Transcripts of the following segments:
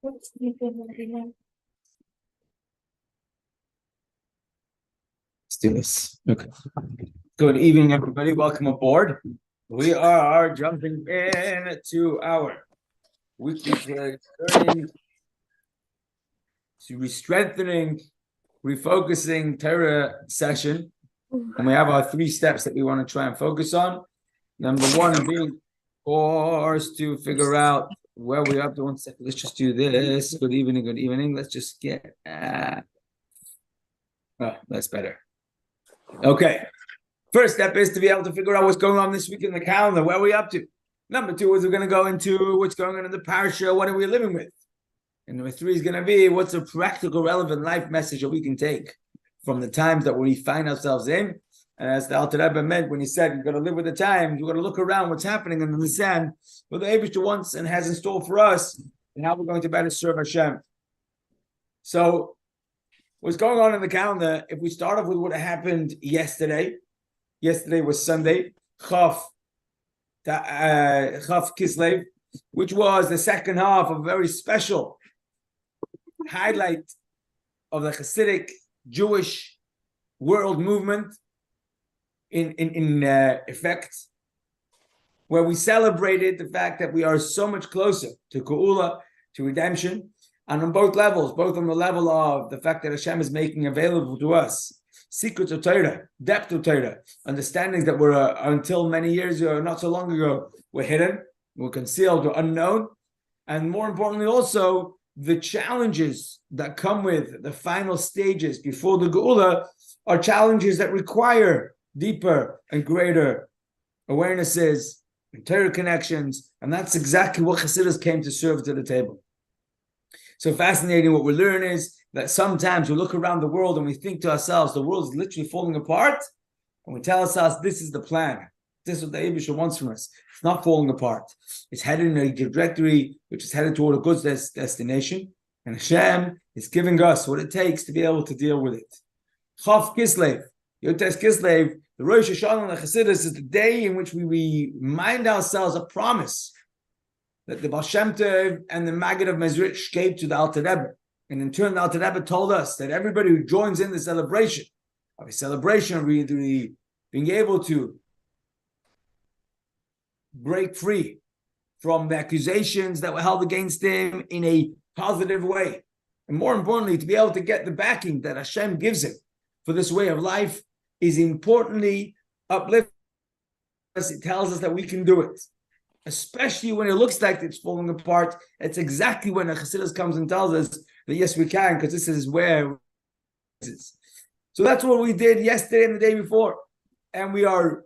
Let's do this. Okay. Good evening, everybody. Welcome aboard. We are jumping in to our weekly learning, to re-strengthening, refocusing Torah session. And we have our 3 steps that we want to try and focus on. Number 1 being, of course, to figure out where we're up to. 1 second. Let's just do this. Good evening. Good evening. Let's just get. That's better. Okay. First step is to be able to figure out what's going on this week in the calendar. Where are we up to? Number 2 is we're going to go into what's going on in the Parshah. What are we living with? And number 3 is going to be what's a practical, relevant life message that we can take from the times that we find ourselves in. And as the Alter Rebbe meant when he said, you've got to live with the times, you've got to look around what's happening and understand what the Eibishter wants and has in store for us and how we're going to better serve Hashem. So, what's going on in the calendar, if we start off with what happened yesterday. Yesterday was Sunday, Chav Kislev, which was the second half of a very special highlight of the Hasidic Jewish world movement in effect, where we celebrated the fact that we are so much closer to Geula, to redemption, and on both levels, both on the level of the fact that Hashem is making available to us secrets of Torah, depth of Torah, understandings that were until many years ago, not so long ago, were hidden, were concealed, were unknown, and more importantly also, the challenges that come with the final stages before the Geula are challenges that require deeper and greater awarenesses and Torah connections, and that's exactly what Chassidus came to serve to the table. So fascinating. What we learn is that sometimes we look around the world and we think to ourselves, the world is literally falling apart, and we tell ourselves, this is the plan. This is what the Eibishter wants from us. It's not falling apart. It's headed in a trajectory which is headed toward a good destination, and Hashem is giving us what it takes to be able to deal with it. Chav Kislev, Yotes Kislev, the Rosh Hashanah and the Chassidus is the day in which we remind ourselves a promise that the Baal Shem Tov and the Maggid of Mezrich gave to the Alter Rebbe. And in turn, the Alter Rebbe told us that everybody who joins in the celebration of being able to break free from the accusations that were held against him in a positive way, and more importantly, to be able to get the backing that Hashem gives him for this way of life, is importantly uplifting us. It tells us that we can do it, especially when it looks like it's falling apart. It's exactly when a Chassidus comes and tells us that yes, we can, because this is where it is. So that's what we did yesterday and the day before, and we are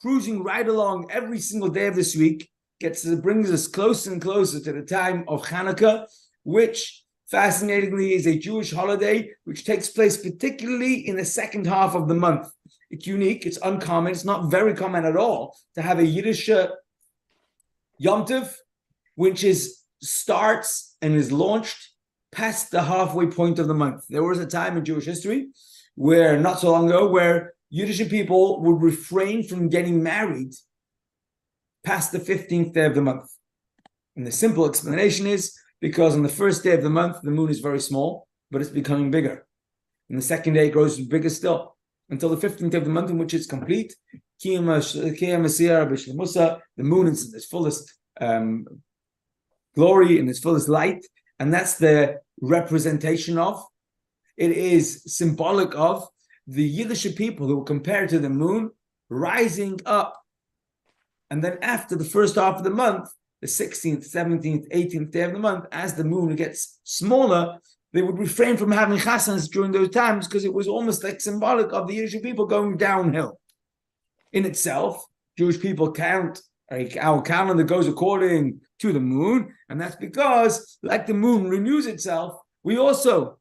cruising right along every single day of this week. Brings us closer and closer to the time of Hanukkah, which fascinatingly is a Jewish holiday which takes place particularly in the second half of the month. It's unique, it's uncommon, it's not very common at all to have a Yiddish Yom Tov, which starts and is launched past the halfway point of the month. There was a time in Jewish history where, not so long ago, where Yiddish people would refrain from getting married past the 15th day of the month. And the simple explanation is because on the first day of the month, the moon is very small, but it's becoming bigger. And the second day it grows bigger still, until the 15th day of the month, in which it's complete. The moon is in its fullest glory, in its fullest light, and that's the representation of, it is symbolic of the Yiddish people who were compared to the moon rising up. And then after the first half of the month, the 16th, 17th, 18th day of the month, as the moon gets smaller, they would refrain from having chasans during those times because it was almost like symbolic of the Yiddish people going downhill. In itself, Jewish people count, our calendar goes according to the moon, and that's because, like the moon renews itself, we also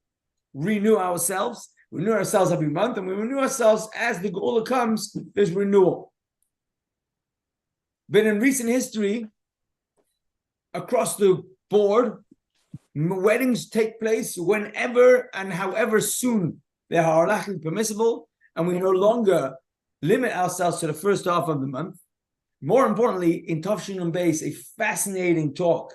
renew ourselves every month, and we renew ourselves as the Geula comes, there's renewal. But in recent history, across the board, weddings take place whenever and however soon they are halachically permissible, and we no longer limit ourselves to the first half of the month. More importantly, in Tafshin and Beis, a fascinating talk,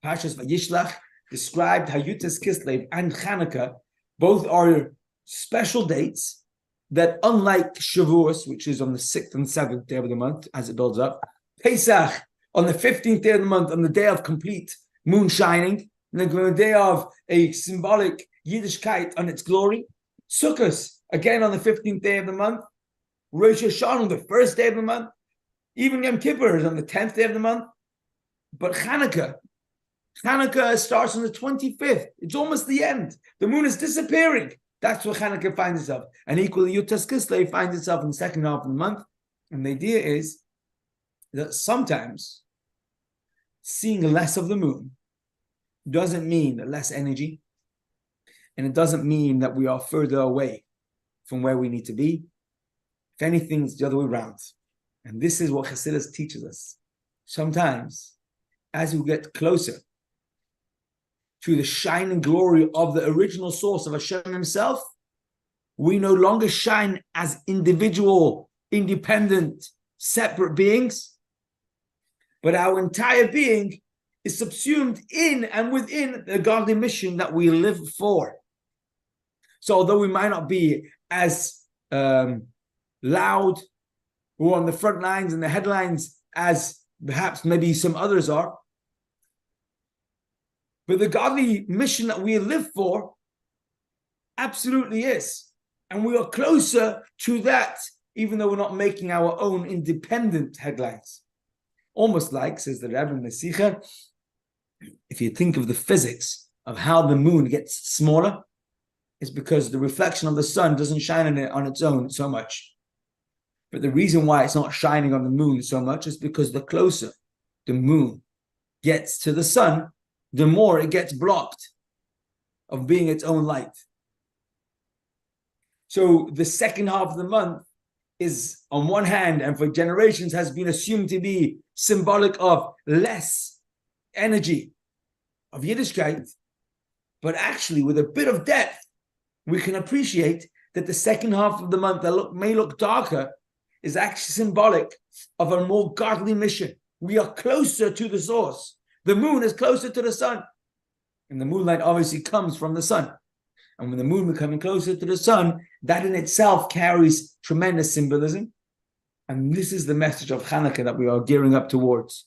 Parshas Vayeshev, described how Yutas Kislev and Chanukah both are special dates that, unlike Shavuos, which is on the 6th and 7th day of the month, as it builds up, Pesach on the 15th day of the month, on the day of complete moon shining, and then the day of a symbolic Yiddishkeit on its glory, Sukkot, again on the 15th day of the month, Rosh Hashanah on the 1st day of the month, even Yom Kippur is on the 10th day of the month. But Chanukah starts on the 25th. It's almost the end. The moon is disappearing. That's where Chanukah finds itself. And equally, Yutas Kislev finds itself in the second half of the month. And the idea is that sometimes seeing less of the moon doesn't mean less energy. And it doesn't mean that we are further away from where we need to be. If anything, it's the other way around. And this is what Chassidus teaches us. Sometimes, as we get closer to the shining glory of the original source of Hashem himself, we no longer shine as individual, independent, separate beings, but our entire being is subsumed in and within the godly mission that we live for. So although we might not be as loud or on the front lines and the headlines as perhaps maybe some others are, but the godly mission that we live for absolutely is. And we are closer to that, even though we're not making our own independent headlines. Almost like, says the Rebbe in the Sikha, if you think of the physics of how the moon gets smaller, it's because the reflection of the sun doesn't shine on it on its own so much. But the reason why it's not shining on the moon so much is because the closer the moon gets to the sun, the more it gets blocked of being its own light. So the second half of the month is, on one hand, and for generations has been assumed to be symbolic of less energy, of Yiddishkeit, but actually with a bit of depth, we can appreciate that the second half of the month that may look darker is actually symbolic of a more godly mission. We are closer to the source. The moon is closer to the sun. And the moonlight obviously comes from the sun. And when the moon is coming closer to the sun, that in itself carries tremendous symbolism. And this is the message of Chanukah that we are gearing up towards.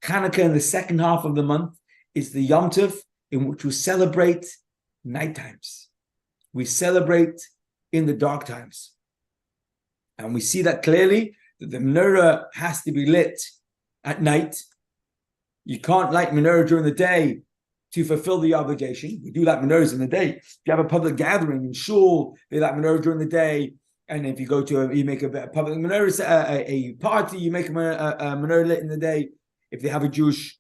Chanukah in the second half of the month is the Yom Tov in which we celebrate night times. We celebrate in the dark times. And we see that clearly, that the menorah has to be lit at night. You can't light menorah during the day to fulfill the obligation. We do light menorahs in the day. If you have a public gathering in shul, they light menorah during the day. And if you go to you make a public menorah, a party, you make a menorah lit in the day. If they have a Jewish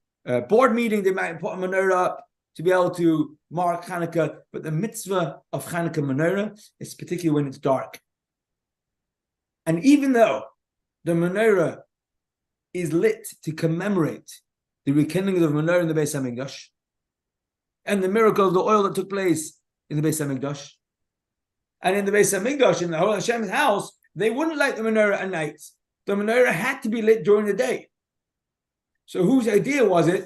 board meeting, they might put a menorah up to be able to mark Chanukah. But the mitzvah of Chanukah menorah is particularly when it's dark. And even though the menorah is lit to commemorate the rekindling of the menorah in the Beis HaMikdash and the miracle of the oil that took place in the Beis HaMikdash, and in the Beis HaMikdash, in the whole Hashem's house, they wouldn't light the menorah at night. The menorah had to be lit during the day. So whose idea was it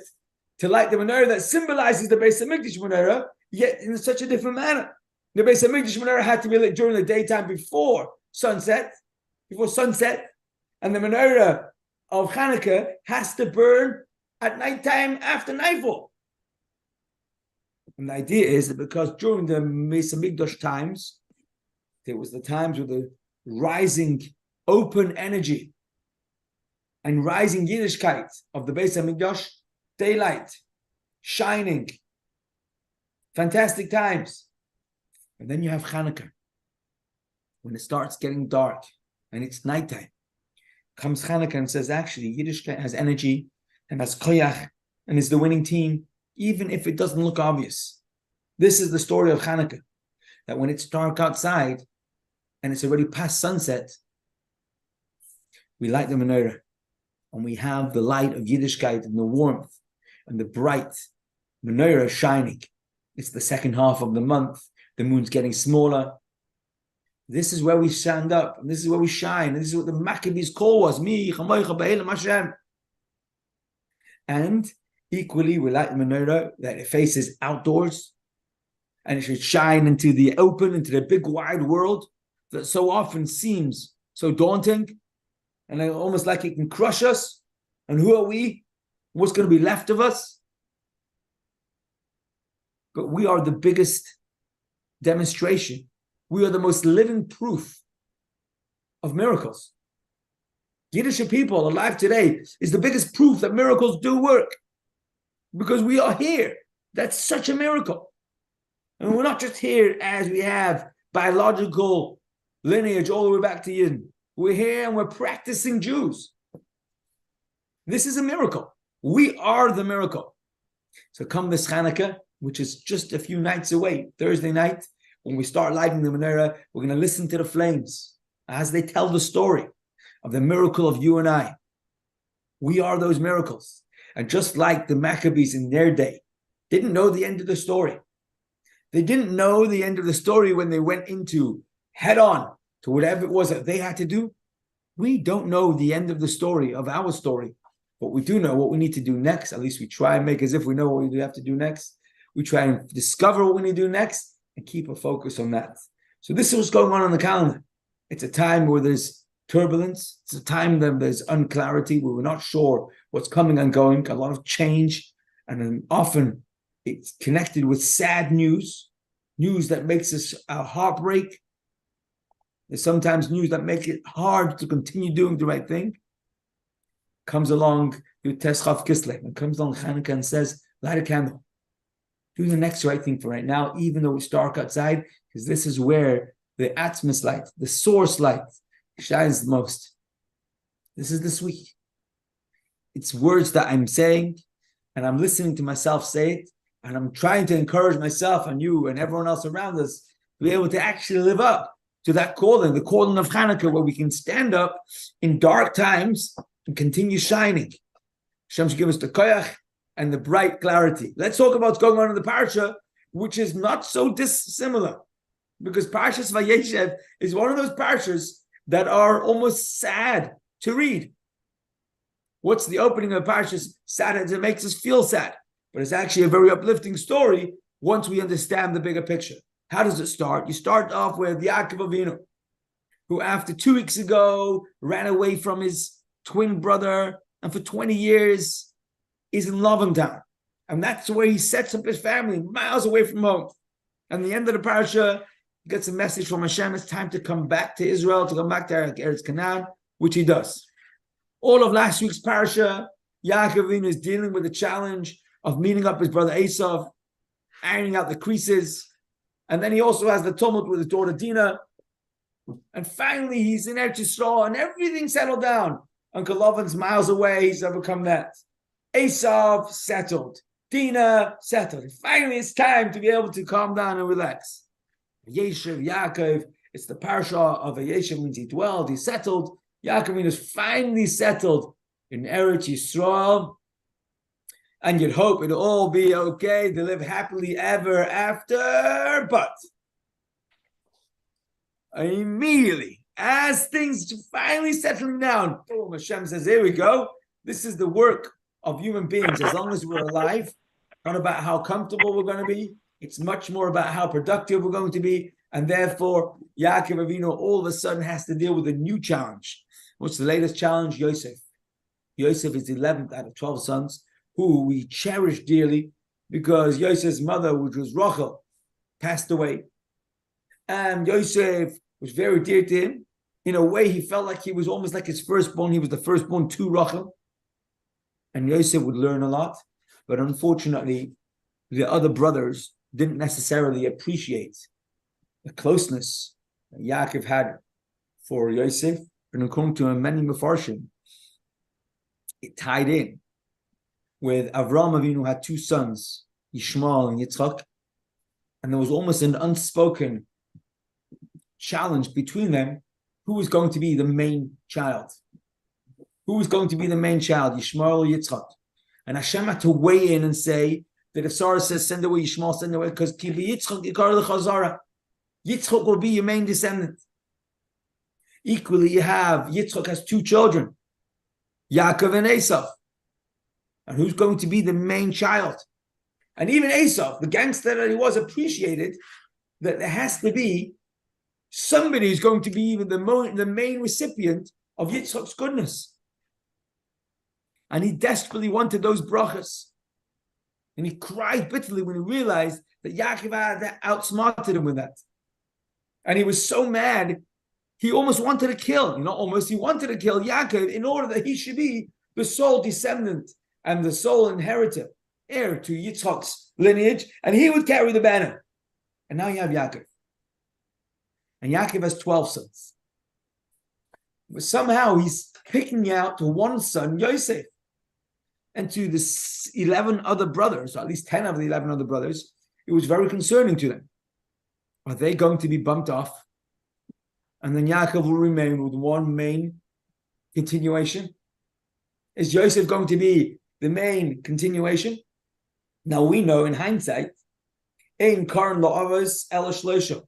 to light the menorah that symbolizes the Beis HaMikdash menorah, yet in such a different manner? The Beis HaMikdash menorah had to be lit during the daytime before sunset, and the menorah of Chanukah has to burn at nighttime after nightfall. And the idea is that because during the Beis HaMikdash times, there was the times with the rising open energy and rising Yiddishkeit of the Beis HaMikdash, daylight, shining, fantastic times. And then you have Chanukah, when it starts getting dark and it's nighttime. Comes Chanukah and says, actually, Yiddishkeit has energy and has koyach and is the winning team, even if it doesn't look obvious. This is the story of Chanukah, that when it's dark outside and it's already past sunset, we light the menorah and we have the light of Yiddishkeit and the warmth and the bright menorah shining. It's the second half of the month. The moon's getting smaller. This is where we stand up, and this is where we shine, and this is what the Maccabees' call was. Mi chamoicha b'elam Hashem. And Equally, we like the menorah that it faces outdoors and it should shine into the open, into the big wide world that so often seems so daunting and almost like it can crush us. And who are we? What's going to be left of us? But we are the biggest demonstration. We are the most living proof of miracles. Yiddish people alive today is the biggest proof that miracles do work because we are here. That's such a miracle. And we're not just here as we have biological lineage all the way back to Yidden. We're here and we're practicing Jews. This is a miracle. We are the miracle. So come this Hanukkah, which is just a few nights away, Thursday night, when we start lighting the menorah, we're going to listen to the flames as they tell the story of the miracle of you and I. We are those miracles. And just like the Maccabees in their day didn't know the end of the story. They didn't know the end of the story when they went into head on to whatever it was that they had to do. We don't know the end of the story of our story, but we do know what we need to do next. At least we try and make as if we know what we have to do next. We try and discover what we need to do next and keep a focus on that. So this is what's going on the calendar. It's a time where there's turbulence. It's a time that there's unclarity, where we're not sure what's coming and going, a lot of change. And then often it's connected with sad news that makes us heartbreak. There's sometimes news that make it hard to continue doing the right thing. Comes along Teschav Kislev and comes along Hanukkah and says, light a candle. Do the next right thing for right now, even though it's dark outside, because this is where the Atmos light, the source light, shines the most. This is this week. It's words that I'm saying, and I'm listening to myself say it, and I'm trying to encourage myself and you and everyone else around us to be able to actually live up to that calling, the calling of Hanukkah, where we can stand up in dark times and continue shining. Hashem should give us the koyach and the bright clarity. Let's talk about what's going on in the Parshah, which is not so dissimilar, because Parshas Vayeshev is one of those Parshas that are almost sad to read. What's the opening of Parshas? Sad, it makes us feel sad, but it's actually a very uplifting story once we understand the bigger picture. How does it start? You start off with Yaakov Avinu, who after 2 weeks ago ran away from his twin brother, and for 20 years is in Loventown. And that's where he sets up his family, miles away from home. And the end of the parasha, he gets a message from Hashem, it's time to come back to Israel, to come back to Eretz Canaan, which he does. All of last week's parasha, Yaakov Avinu is dealing with the challenge of meeting up his brother Esav, ironing out the creases. And then he also has the tumult with his daughter Dinah. And finally, he's in Eretz Yisrael, and everything settled down. Uncle Lavan's miles away, he's overcome that. Esav settled. Dinah settled. And finally, it's time to be able to calm down and relax. Vayeshev, Yaakov, it's the Parshah of Vayeshev, means he dwelled, he settled. Yaakov is finally settled in Eretz Yisrael. And you'd hope it'll all be okay, to live happily ever after. But immediately, as things finally settling down, boom, Hashem says, here we go. This is the work of human beings. As long as we're alive, not about how comfortable we're going to be. It's much more about how productive we're going to be. And therefore, Yaakov Avinu all of a sudden has to deal with a new challenge. What's the latest challenge? Yosef. Yosef is the 11th out of 12 sons, who we cherish dearly, because Yosef's mother, which was Rachel, passed away. And Yosef was very dear to him. In a way, he felt like he was almost like his firstborn. He was the firstborn to Rachel. And Yosef would learn a lot. But unfortunately, the other brothers didn't necessarily appreciate the closeness that Yaakov had for Yosef. And according to many Mefarshim, it tied in with Avraham Avinu had 2 sons, Yishmael and Yitzchak. And there was almost an unspoken challenge between them. Who was going to be the main child? Who was going to be the main child, Yishmael or Yitzchak? And Hashem had to weigh in and say that if Sarah says, send away Yishmael, send away, because Kibi Yitzchak Yikar L'Chazara. Yitzchak will be your main descendant. Equally, you have, Yitzchak has 2 children, Yaakov and Esav. And who's going to be the main child? And even Esau, the gangster that he was, appreciated that there has to be somebody who's going to be even the main recipient of Yitzchak's goodness. And he desperately wanted those brachas. And he cried bitterly when he realized that Yaakov had outsmarted him with that. And he was so mad, he almost wanted to kill, he wanted to kill Yaakov in order that he should be the sole descendant and the sole inheritor, heir to Yitzchak's lineage, and he would carry the banner. And now you have Yaakov. And Yaakov has 12 sons. But somehow he's picking out one son, Yosef. And to the 11 other brothers, or at least 10 of the 11 other brothers, it was very concerning to them. Are they going to be bumped off? And then Yaakov will remain with one main continuation? Is Yosef going to be the main continuation? Now we know in hindsight, Ein Karan La'avos Ela Shloisha.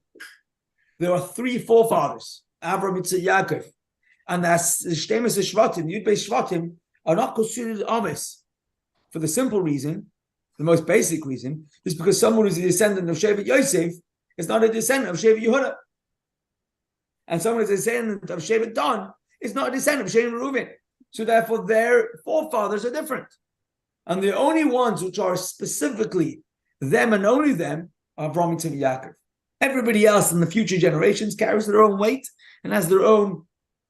There are 3 forefathers, Avraham, Yitzchak, Yaakov, and that's the Shtemes Shvatim, Yud Beis Shvatim, are not considered Aves. For the simple reason, the most basic reason, is because someone who's a descendant of Shevet Yosef is not a descendant of Shevet Yehuda. And someone who's a descendant of Shevet Dan is not a descendant of Shevet Reuven. So therefore, their forefathers are different. And the only ones which are specifically them and only them are Avraham, Yitzchak, Yaakov. Everybody else in the future generations carries their own weight and has their own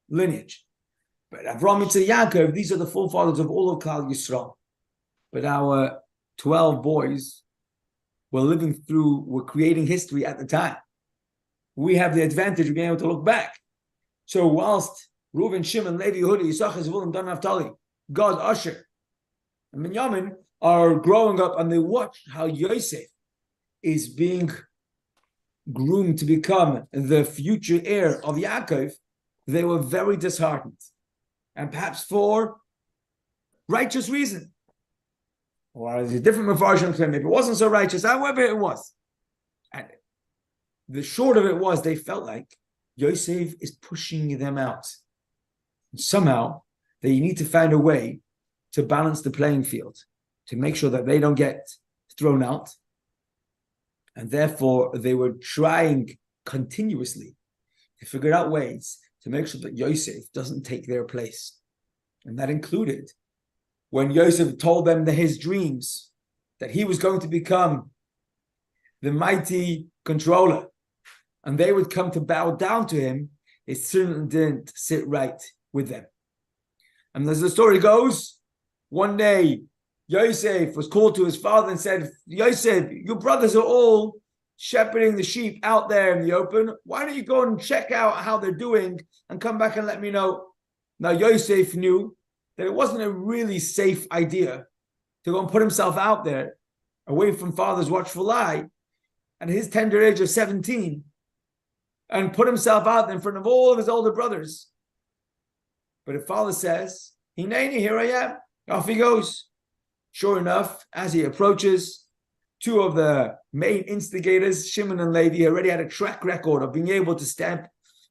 lineage. But Avraham, Yitzchak, Yaakov, these are the forefathers of all of Klal Yisrael. But our 12 boys were creating history at the time. We have the advantage of being able to look back. So whilst Reuven, Shimon, Levi, Yehuda, Yisachar, Zevulun, Dan, Naphtali, Gad, Asher, and Binyamin are growing up, and they watch how Yosef is being groomed to become the future heir of Yaakov, they were very disheartened. And perhaps for righteous reason. Or is it different Parshah claim? Maybe it wasn't so righteous, however it was. And the short of it was, they felt like Yosef is pushing them out. And somehow, they need to find a way to balance the playing field, to make sure that they don't get thrown out. And therefore, they were trying continuously to figure out ways to make sure that Yosef doesn't take their place. And that included when Yosef told them his dreams, that he was going to become the mighty controller, and they would come to bow down to him, it certainly didn't sit right with them. And as the story goes, one day Yosef was called to his father and said, Yosef, your brothers are all shepherding the sheep out there in the open. Why don't you go and check out how they're doing and come back and let me know? Now Yosef knew that it wasn't a really safe idea to go and put himself out there away from father's watchful eye at his tender age of 17 and put himself out there in front of all of his older brothers. But if father says, Hineni, here I am, off he goes. Sure enough, as he approaches, 2 of the main instigators, Shimon and Levi, already had a track record of being able to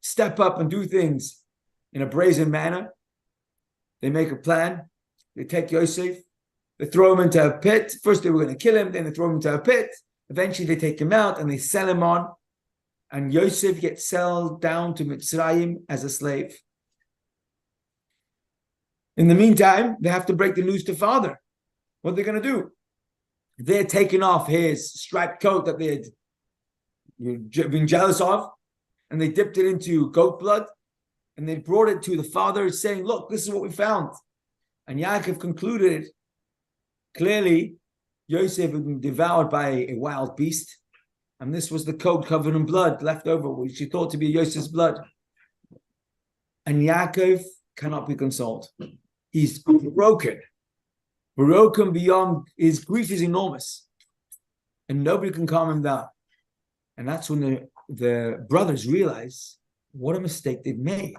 step up and do things in a brazen manner. They make a plan. They take Yosef. They throw him into a pit. First they were going to kill him. Then they throw him into a pit. Eventually they take him out and they sell him on. And Yosef gets sold down to Mitzrayim as a slave. In the meantime, they have to break the news to father. What are they going to do? They're taking off his striped coat that they had been jealous of. And they dipped it into goat blood. And they brought it to the father saying, look, this is what we found. And Yaakov concluded, clearly, Yosef had been devoured by a wild beast. And this was the coat covered in blood left over, which he thought to be Yosef's blood. And Yaakov cannot be consoled. He's broken beyond, his grief is enormous. And nobody can calm him down. And that's when the brothers realize what a mistake they've made.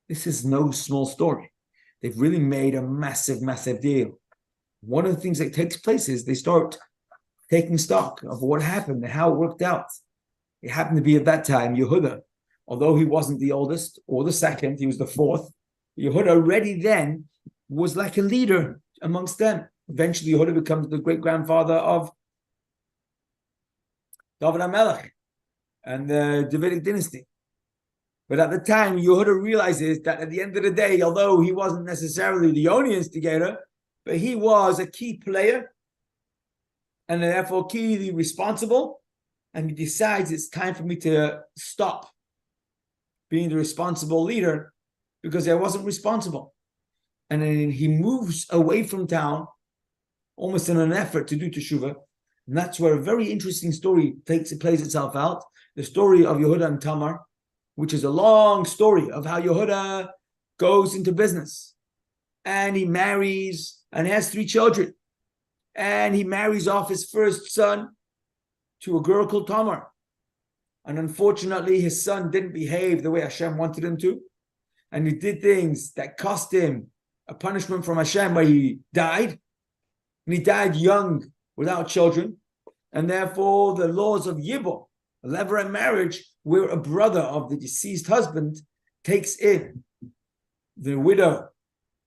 This is no small story. They've really made a massive, massive deal. One of the things that takes place is they start taking stock of what happened and how it worked out. It happened to be at that time, Yehuda, although he wasn't the oldest or the second, he was the fourth. Yehuda already then was like a leader amongst them. Eventually, Yehuda becomes the great-grandfather of David HaMelech and the Davidic dynasty. But at the time, Yehuda realizes that at the end of the day, although he wasn't necessarily the only instigator, but he was a key player and therefore keyly responsible. And he decides it's time for me to stop being the responsible leader because I wasn't responsible. And then he moves away from town, almost in an effort to do teshuvah. And that's where a very interesting story plays itself out. The story of Yehuda and Tamar, which is a long story of how Yehuda goes into business. And he marries and has 3 children. And he marries off his first son to a girl called Tamar. And unfortunately, his son didn't behave the way Hashem wanted him to. And he did things that cost him a punishment from Hashem where he died. And he died young without children. And therefore, the laws of Yibum, a levirate marriage, where a brother of the deceased husband takes in the widow,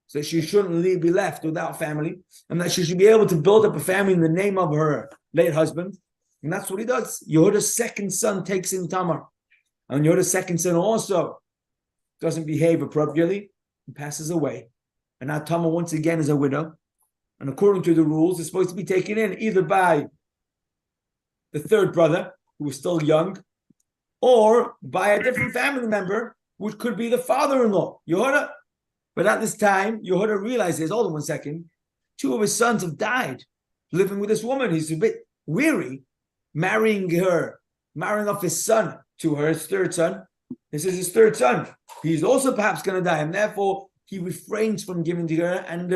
so that she shouldn't be left without family, and that she should be able to build up a family in the name of her late husband. And that's what he does. Yehuda's second son takes in Tamar. And Yehuda's second son also doesn't behave appropriately and passes away. And now Tamar once again is a widow. And according to the rules, is supposed to be taken in either by the third brother, who was still young, or by a different family member, which could be the father-in-law, Yehuda. But at this time, Yehuda realizes, hold on one second, 2 of his sons have died living with this woman. He's a bit weary marrying off his son to her, his third son. This is his third son. He's also perhaps going to die, and therefore he refrains from giving to her and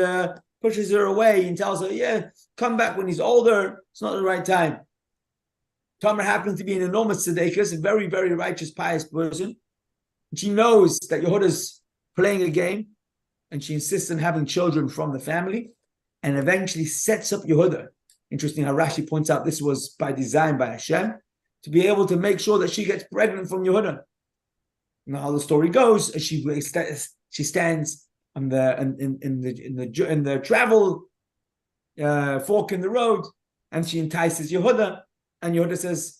pushes her away and tells her, yeah, come back when he's older. It's not the right time. Tamar happens to be an enormous tzedekah, a very, very righteous, pious person. She knows that Yehuda's playing a game, and she insists on having children from the family, and eventually sets up Yehuda. Interesting how Rashi points out this was by design by Hashem, to be able to make sure that she gets pregnant from Yehuda. Now how the story goes, she stands on in the travel fork in the road, and she entices Yehuda. And Yehuda says,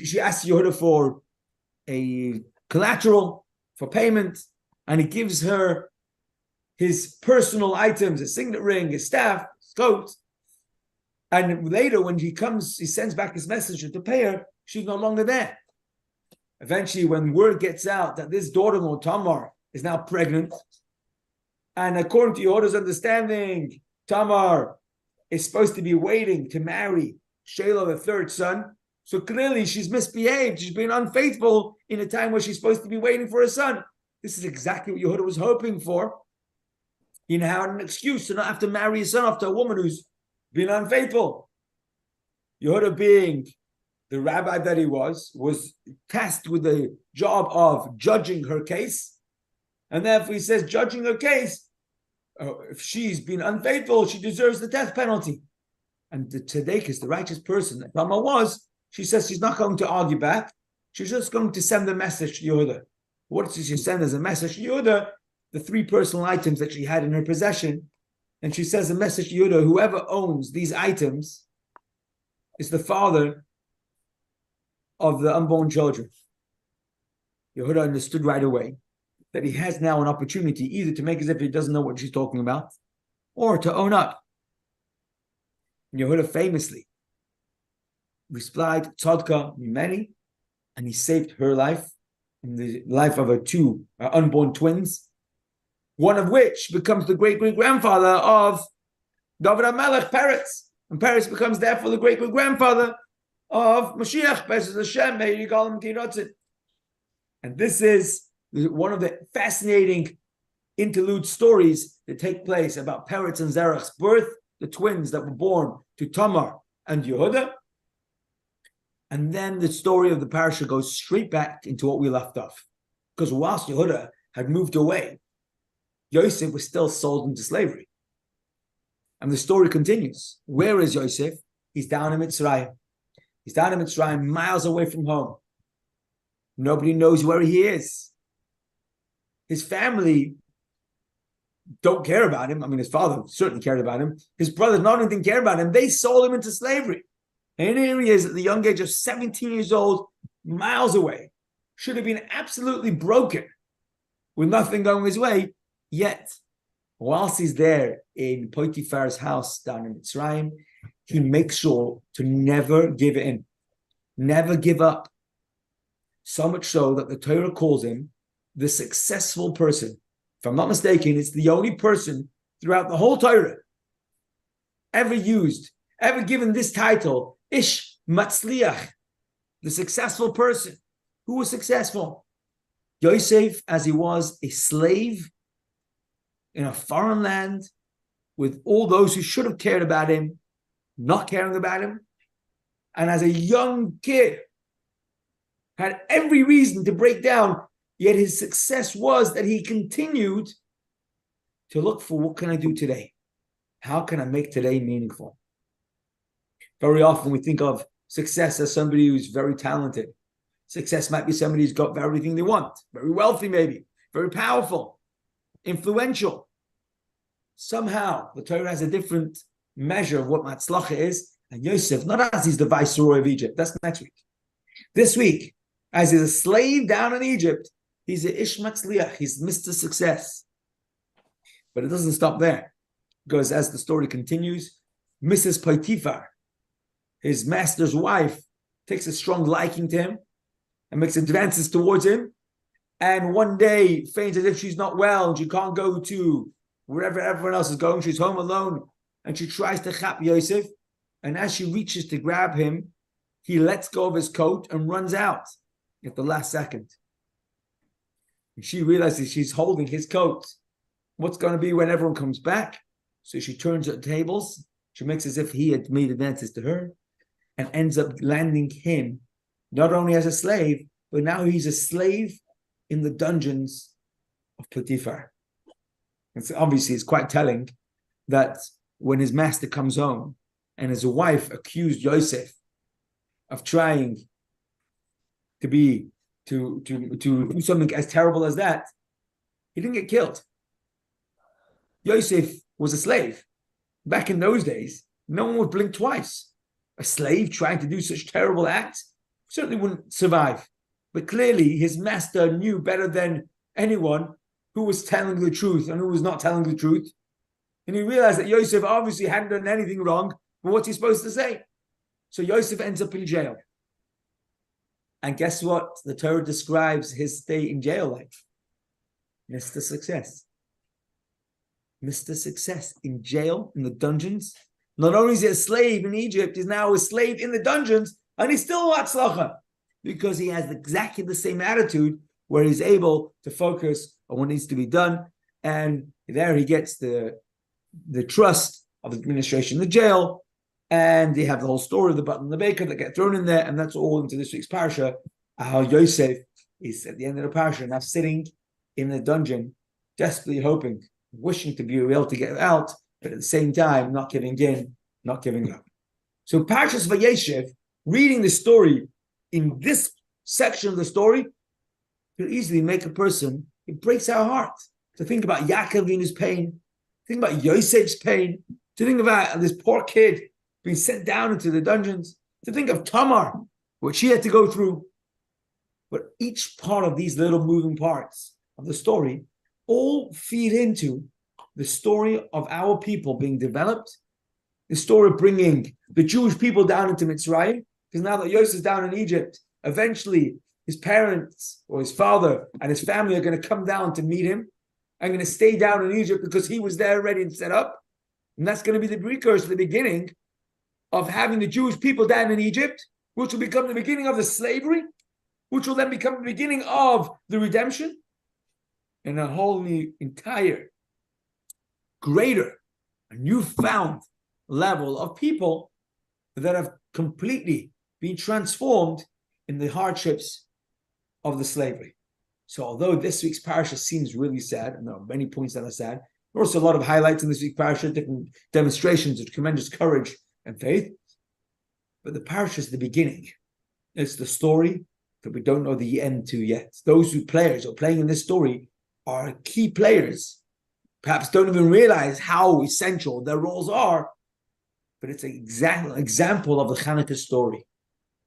she asks Yehuda for a collateral for payment, and he gives her his personal items, a signet ring, his staff, his coat. And later, when he comes, he sends back his messenger to pay her, she's no longer there. Eventually, when word gets out that this daughter-in-law, Tamar, is now pregnant, and according to Yehuda's understanding, Tamar is supposed to be waiting to marry Shelah, the third son. So clearly she's misbehaved. She's been unfaithful in a time where she's supposed to be waiting for a son. This is exactly what Yehuda was hoping for. He now had an excuse to not have to marry his son off to a woman who's been unfaithful. Yehuda, being the rabbi that he was tasked with the job of judging her case. And therefore he says, judging her case, if she's been unfaithful, she deserves the death penalty. And the tzedekah, the righteous person that Tamar was, she says she's not going to argue back. She's just going to send a message to Yehuda. What does she send as a message to Yehuda? The 3 personal items that she had in her possession. And she says a message to Yehuda, whoever owns these items is the father of the unborn children. Yehuda understood right away that he has now an opportunity either to make as if he doesn't know what she's talking about, or to own up. Yehuda famously replied, Tzadka Mimeni, and he saved her life and the life of her 2 unborn twins, one of which becomes the great-great-grandfather of David HaMelech, Peretz. And Peretz becomes therefore the great-great-grandfather of Mashiach, Bezos Hashem, Meir Yigalim Kiratzit. And this is one of the fascinating interlude stories that take place about Peretz and Zerach's birth, the twins that were born to Tamar and Yehuda. And then the story of the Parshah goes straight back into what we left off. Because whilst Yehuda had moved away, Yosef was still sold into slavery. And the story continues. Where is Yosef? He's down in Mitzrayim. He's down in Mitzrayim, miles away from home. Nobody knows where he is. His family don't care about him. I mean, his father certainly cared about him. His brothers not only didn't care about him, they sold him into slavery. And here he is at the young age of 17 years old, miles away, should have been absolutely broken with nothing going his way. Yet, whilst he's there in Potiphar's house down in Mitzrayim, he makes sure to never give in, never give up. So much so that the Torah calls him the successful person. If I'm not mistaken, it's the only person throughout the whole Torah ever used, ever given this title, Ish Matzliach, the successful person. Who was successful? Yosef, as he was a slave in a foreign land with all those who should have cared about him, not caring about him. And as a young kid, had every reason to break down, yet his success was that he continued to look for, what can I do today? How can I make today meaningful? Very often we think of success as somebody who's very talented. Success might be somebody who's got everything they want, very wealthy maybe, very powerful, influential. Somehow the Torah has a different measure of what matzlacha is, and Yosef, not as he's the viceroy of Egypt, that's next week. This week, as he's a slave down in Egypt, he's a Ish Matzliach, he's Mr. Success. But it doesn't stop there, because as the story continues, Mrs. Potiphar, his master's wife, takes a strong liking to him and makes advances towards him. And one day feigns as if she's not well and she can't go to wherever everyone else is going. She's home alone and she tries to chap Yosef. And as she reaches to grab him, he lets go of his coat and runs out at the last second. And she realizes she's holding his coat. What's going to be when everyone comes back? So she turns at the tables. She makes as if he had made advances to her and ends up landing him not only as a slave, but now he's a slave in the dungeons of Potiphar. And so obviously it's quite telling that when his master comes home and his wife accused Yosef of trying to do something as terrible as that, he didn't get killed. Yosef was a slave. Back in those days, no one would blink twice. A slave trying to do such terrible acts certainly wouldn't survive. But clearly his master knew better than anyone who was telling the truth and who was not telling the truth. And he realized that Yosef obviously hadn't done anything wrong, but what's he supposed to say? So Yosef ends up in jail. And guess what? The Torah describes his stay in jail like Mr. Success. Mr. Success in jail, in the dungeons. Not only is he a slave in Egypt, he's now a slave in the dungeons, and he's still matzlacha because he has exactly the same attitude where he's able to focus on what needs to be done. And there he gets the trust of the administration of the jail. And they have the whole story of the butler and the baker that get thrown in there. And that's all into this week's Parshah, how Yosef is at the end of the Parshah now sitting in the dungeon, desperately hoping, wishing to be able to get out, but at the same time, not giving in, not giving up. So Parshas Vayeshev, reading the story in this section of the story, could easily make a person, it breaks our heart to think about Yaakov in his pain, think about Yosef's pain, to think about this poor kid being sent down into the dungeons, to think of Tamar, what she had to go through. But each part of these little moving parts of the story all feed into the story of our people being developed, the story of bringing the Jewish people down into Mitzrayim, because now that Yosef is down in Egypt, eventually his parents or his father and his family are going to come down to meet him and going to stay down in Egypt because he was there ready and set up. And that's going to be the precursor, the beginning of having the Jewish people down in Egypt, which will become the beginning of the slavery, which will then become the beginning of the redemption, and a whole new, entire, greater, a newfound level of people that have completely been transformed in the hardships of the slavery. So although this week's parasha seems really sad, and there are many points that are sad, there are also a lot of highlights in this week's parasha, different demonstrations of tremendous courage and faith. But the parasha is the beginning. It's the story that we don't know the end to yet. Those players who are playing in this story are key players perhaps don't even realize how essential their roles are. But it's an example of the Hanukkah story.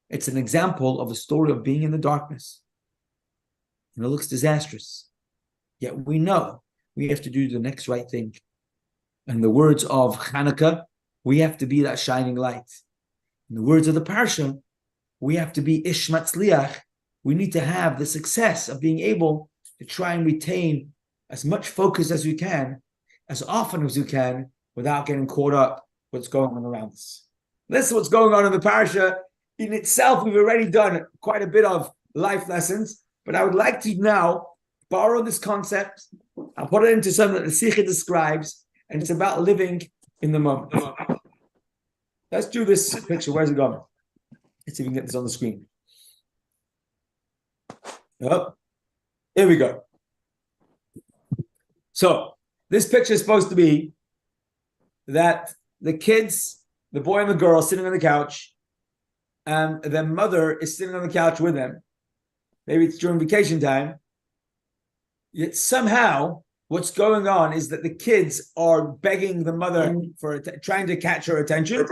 It's an example of the story of being in the darkness. And it looks disastrous. Yet we know we have to do the next right thing. In the words of Hanukkah, we have to be that shining light. In the words of the Parshah, we have to be Ish Matzliach. We need to have the success of being able to try and retain as much focus as we can, as often as we can, without getting caught up with what's going on around us. This is what's going on in the Parashah. In itself, we've already done quite a bit of life lessons, but I would like to now borrow this concept. I'll put it into something that the Sikha describes, and it's about living in the moment. Let's do this picture. Where's it going? Let's see if we can get this on the screen. Oh, here we go. So this picture is supposed to be that the kids, the boy and the girl, sitting on the couch, and their mother is sitting on the couch with them. Maybe it's during vacation time. Yet somehow, what's going on is that the kids are begging the mother for trying to catch her attention,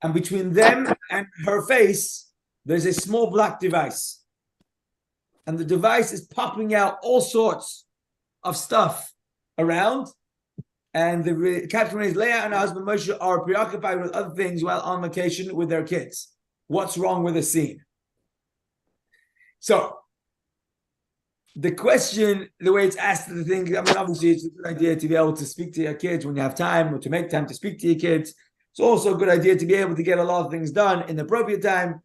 and between them and her face, there's a small black device, and the device is popping out all sorts of stuff around. And the caption is Leah and her husband Moshe are preoccupied with other things while on vacation with their kids. What's wrong with the scene? So the question, the way it's asked, the thing, I mean, obviously it's a good idea to be able to speak to your kids when you have time, or to make time to speak to your kids. It's also a good idea to be able to get a lot of things done in the appropriate time.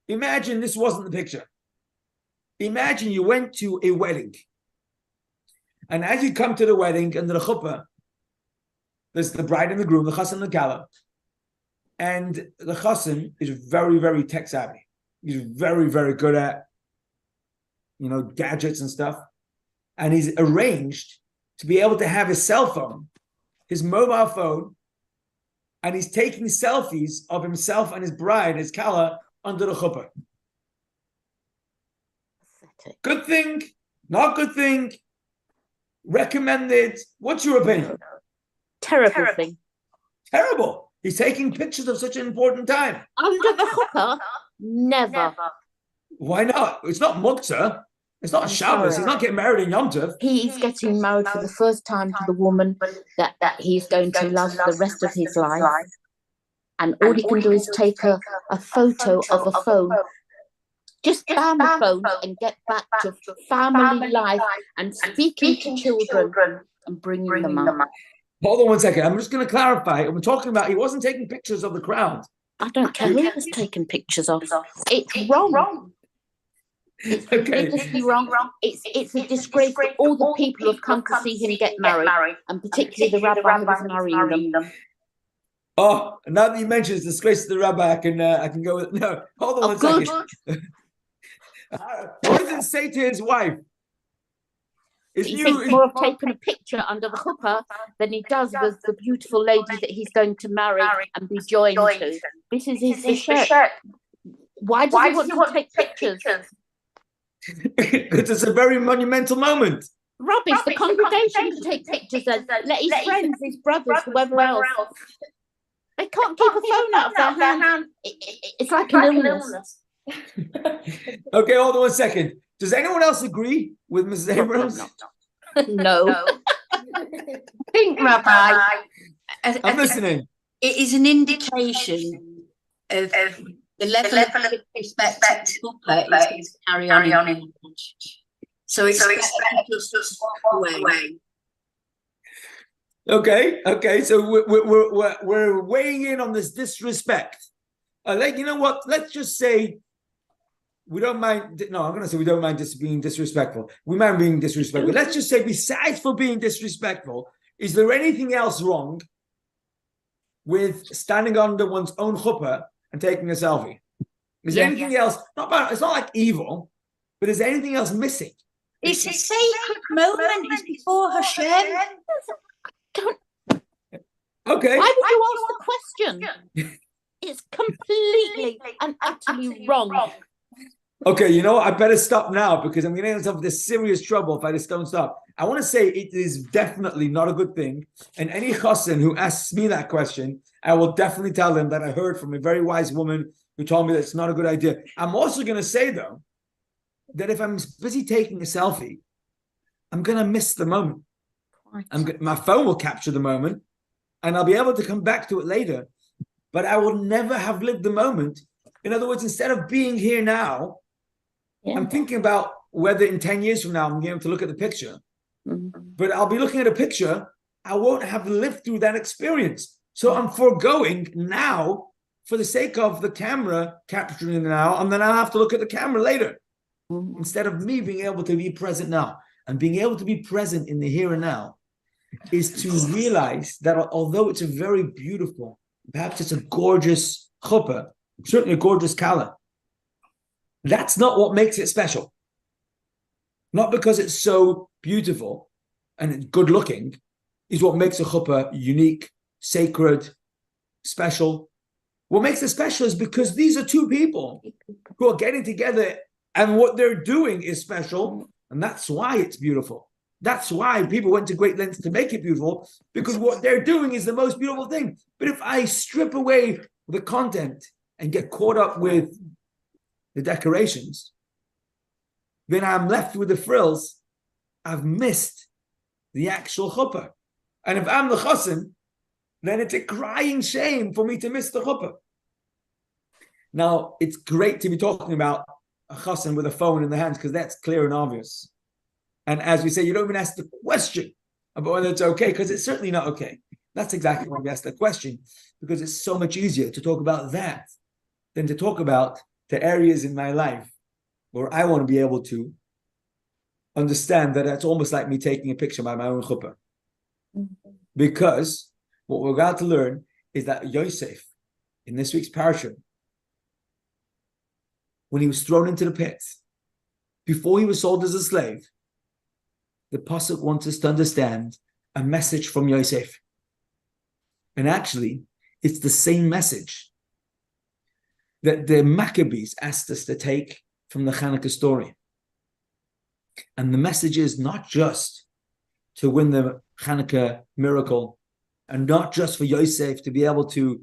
Imagine this wasn't the picture. Imagine you went to a wedding. And as you come to the wedding under the chuppah, there's the bride and the groom, the chassan and the kala. And the chassan is very, very tech savvy. He's very, very good at, gadgets and stuff. And he's arranged to be able to have his cell phone, his mobile phone, and he's taking selfies of himself and his bride, his kala, under the chuppah. Good thing, not good thing, recommended. What's your opinion? Terrible thing. Terrible. He's taking pictures of such an important time. Under the chuppah? Never. Why not? It's not Muktzah. It's not Shabbos. He's not getting married in Yom Tov. He's getting married for the first time to the woman that he's going to love the rest of his life. And all he can do is take a photo of a phone. Just ban the phone and get back to family life and speaking to children and bringing them up. Hold on one second. I'm just going to clarify. We're talking about he wasn't taking pictures of the crowd. I don't care who he was taking pictures of. It's wrong. It's ridiculously wrong. It's a disgrace for all the people who have come to see him get married, and particularly the rabbi who was marrying them. Oh, now that you mentioned it's a disgrace to the rabbi, I can go with no. Hold on one second. What does it say to his wife? He thinks more of taking a picture under the chuppah than he does with the beautiful lady that he's going to marry and be joined to. This is his shirt. Why does he want to take pictures? Because it's a very monumental moment. Rubbish. The congregation can take pictures and let his friends, his brothers, whoever else. They can't keep a phone out of their hand. It's like an illness. Okay, hold on one second. Does anyone else agree with Mrs. Abrams? No. I think, Rabbi, I'm listening. It is an indication of the level of respect to the is to carry on in so it's better just walk away. Okay. So we're weighing in on this disrespect. You know what? Let's just say we don't mind. No, I'm going to say we don't mind being disrespectful. We mind being disrespectful. Let's just say, besides for being disrespectful, is there anything else wrong with standing under one's own chuppah and taking a selfie? Is there anything else? It's not like evil, but is there anything else missing? It's a sacred moment. It's before Hashem. Okay. Why would you ask the question? It's completely and utterly wrong. Okay, you know, I better stop now because I'm going to get myself into serious trouble if I just don't stop. I want to say it is definitely not a good thing. And any chassan who asks me that question, I will definitely tell them that I heard from a very wise woman who told me that it's not a good idea. I'm also going to say, though, that if I'm busy taking a selfie, I'm going to miss the moment. My phone will capture the moment and I'll be able to come back to it later, but I will never have lived the moment. In other words, instead of being here now, I'm thinking about whether in 10 years from now, I'm going to be able to look at the picture, but I'll be looking at a picture. I won't have lived through that experience. So I'm foregoing now for the sake of the camera capturing it now, and then I'll have to look at the camera later instead of me being able to be present now. And being able to be present in the here and now is to realize that although it's a very beautiful, perhaps it's a gorgeous chuppah, certainly a gorgeous kala, that's not what makes it special. Not because it's so beautiful and it's good looking is what makes a chuppah unique, sacred, special. What makes it special is because these are two people who are getting together and what they're doing is special. And that's why it's beautiful. That's why people went to great lengths to make it beautiful, because what they're doing is the most beautiful thing. But if I strip away the content and get caught up with the decorations, then I'm left with the frills. I've missed the actual chuppah. And if I'm the chassan, then it's a crying shame for me to miss the chuppah. Now, it's great to be talking about a chassan with a phone in the hands because that's clear and obvious. And as we say, you don't even ask the question about whether it's okay, because it's certainly not okay. That's exactly why we ask the question, because it's so much easier to talk about that than to talk about the areas in my life where I want to be able to understand that it's almost like me taking a picture by my own chuppah. Because what we're about to learn is that Vayeshev, in this week's Parshah, when he was thrown into the pit, before he was sold as a slave, the Pasuk wants us to understand a message from Vayeshev. And actually, it's the same message that the Maccabees asked us to take from the Hanukkah story. And the message is not just to win the Hanukkah miracle, and not just for Vayeshev to be able to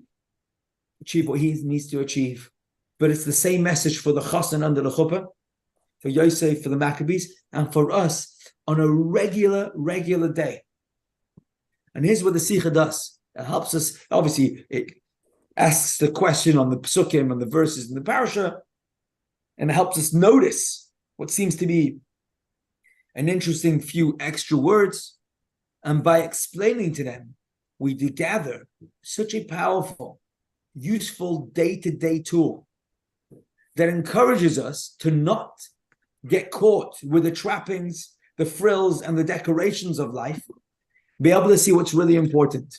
achieve what he needs to achieve, but it's the same message for the chassan under the chuppah, for Vayeshev, for the Maccabees, and for us on a regular day. And here's what the Sikha does. It helps us, obviously, it asks the question on the psukim and the verses in the parasha, and it helps us notice what seems to be an interesting few extra words. And by explaining to them, we gather such a powerful, useful day-to-day tool that encourages us to not get caught with the trappings, the frills, and the decorations of life, be able to see what's really important.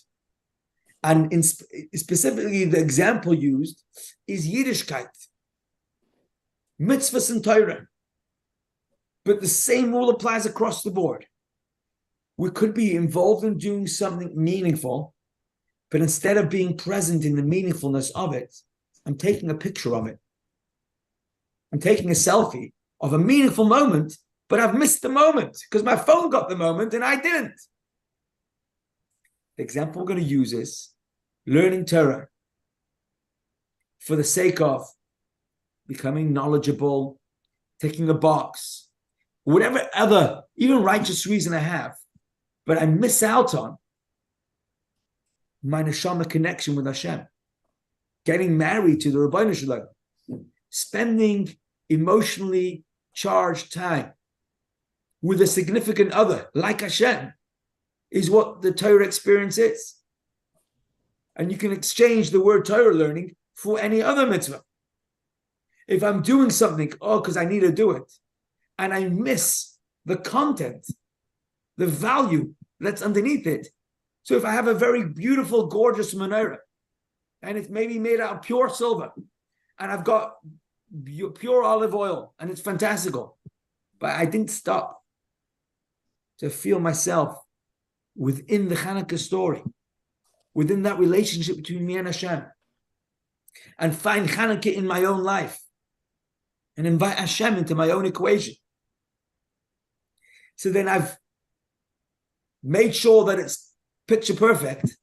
And specifically, the example used is Yiddishkeit, mitzvahs and Torah. But the same rule applies across the board. We could be involved in doing something meaningful, but instead of being present in the meaningfulness of it, I'm taking a picture of it. I'm taking a selfie of a meaningful moment, but I've missed the moment because my phone got the moment and I didn't. The example we're going to use is learning Torah for the sake of becoming knowledgeable, ticking a box, whatever other, even righteous reason I have, but I miss out on my neshama connection with Hashem, getting married to the Rabbeinu Shalom, spending emotionally charged time with a significant other, like Hashem, is what the Torah experience is. And you can exchange the word Torah learning for any other mitzvah. If I'm doing something, because I need to do it, and I miss the content, the value that's underneath it. So if I have a very beautiful, gorgeous menorah, and it's maybe made out of pure silver, and I've got pure olive oil, and it's fantastical, but I didn't stop to feel myself within the Hanukkah story, within that relationship between me and Hashem, and find Hanukkah in my own life, and invite Hashem into my own equation. So then I've made sure that it's picture perfect,